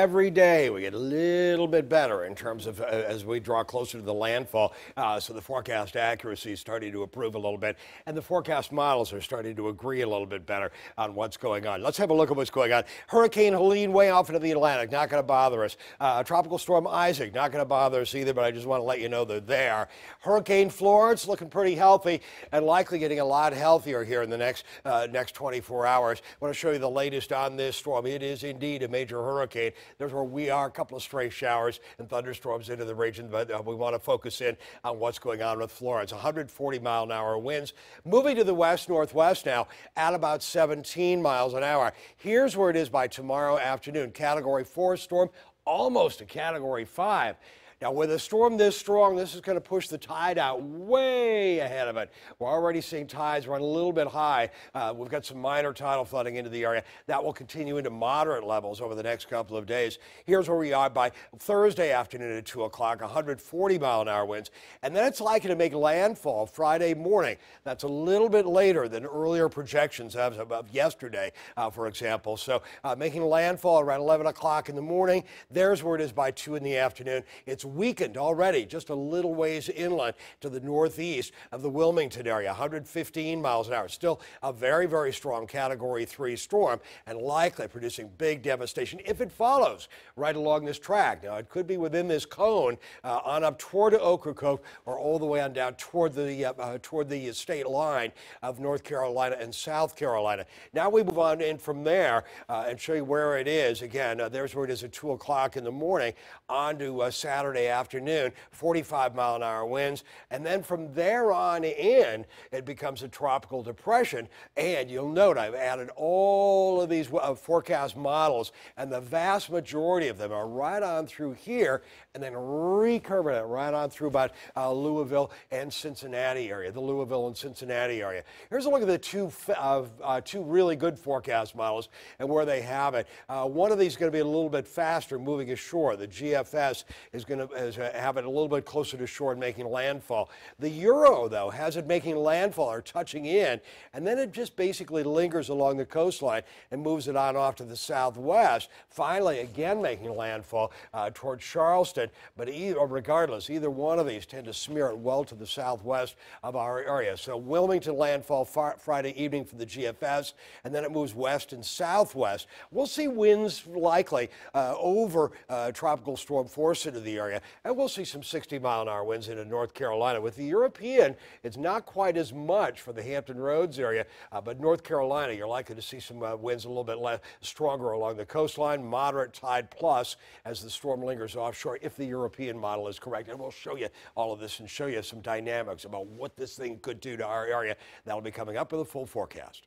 every day we get a little bit better in terms of as we draw closer to the landfall. So the forecast accuracy is starting to improve a little bit, and the forecast models are starting to agree a little bit better on what's going on. Let's have a look at what's going on. Hurricane Helene way off into the Atlantic, not going to bother us. Tropical Storm Isaac, not going to bother us either, but I just want to let you know they're there. Hurricane Florence looking pretty healthy and likely getting a lot healthier here in the next 24 hours. I want to show you the latest on this storm. It is indeed a major hurricane. There's where we are, a couple of stray showers and thunderstorms into the region, but we want to focus in on what's going on with Florence. 140-mile-an-hour winds moving to the west-northwest now at about 17 miles an hour. Here's where it is by tomorrow afternoon. Category 4 storm, almost a Category 5. Now, with a storm this strong, this is going to push the tide out way ahead of it. We're already seeing tides run a little bit high. We've got some minor tidal flooding into the area. That will continue into moderate levels over the next couple of days. Here's where we are by Thursday afternoon at 2 o'clock, 140-mile-an-hour winds. And then it's likely to make landfall Friday morning. That's a little bit later than earlier projections of yesterday, for example. So making landfall around 11 o'clock in the morning. There's where it is by 2 in the afternoon. It's weakened already just a little ways inland to the northeast of the Wilmington area, 115 miles an hour. Still a very, very strong Category 3 storm and likely producing big devastation if it follows right along this track. Now, it could be within this cone on up toward Ocracoke or all the way on down toward the state line of North Carolina and South Carolina. Now we move on in from there and show you where it is. Again, there's where it is at 2 o'clock in the morning on to Saturday afternoon, 45-mile-an-hour winds. And then from there on in, it becomes a tropical depression. And you'll note I've added all of these forecast models, and the vast majority of them are right on through here and then recurving it right on through about Louisville and Cincinnati area, the Louisville and Cincinnati area. Here's a look at the two really good forecast models and where they have it. One of these is going to be a little bit faster moving ashore. The GFS is going to have it a little bit closer to shore and making landfall. The Euro, though, has it making landfall or touching in, and then it just basically lingers along the coastline and moves it on off to the southwest, finally again making landfall towards Charleston. But regardless, either one of these tend to smear it well to the southwest of our area. So Wilmington landfall Friday evening for the GFS, and then it moves west and southwest. We'll see winds likely over tropical storm force into the area, and we'll see some 60-mile-an-hour winds into North Carolina. With the European, it's not quite as much for the Hampton Roads area, but North Carolina, you're likely to see some winds a little bit stronger along the coastline, moderate tide plus as the storm lingers offshore, if the European model is correct. And we'll show you all of this and show you some dynamics about what this thing could do to our area. That'll be coming up with a full forecast.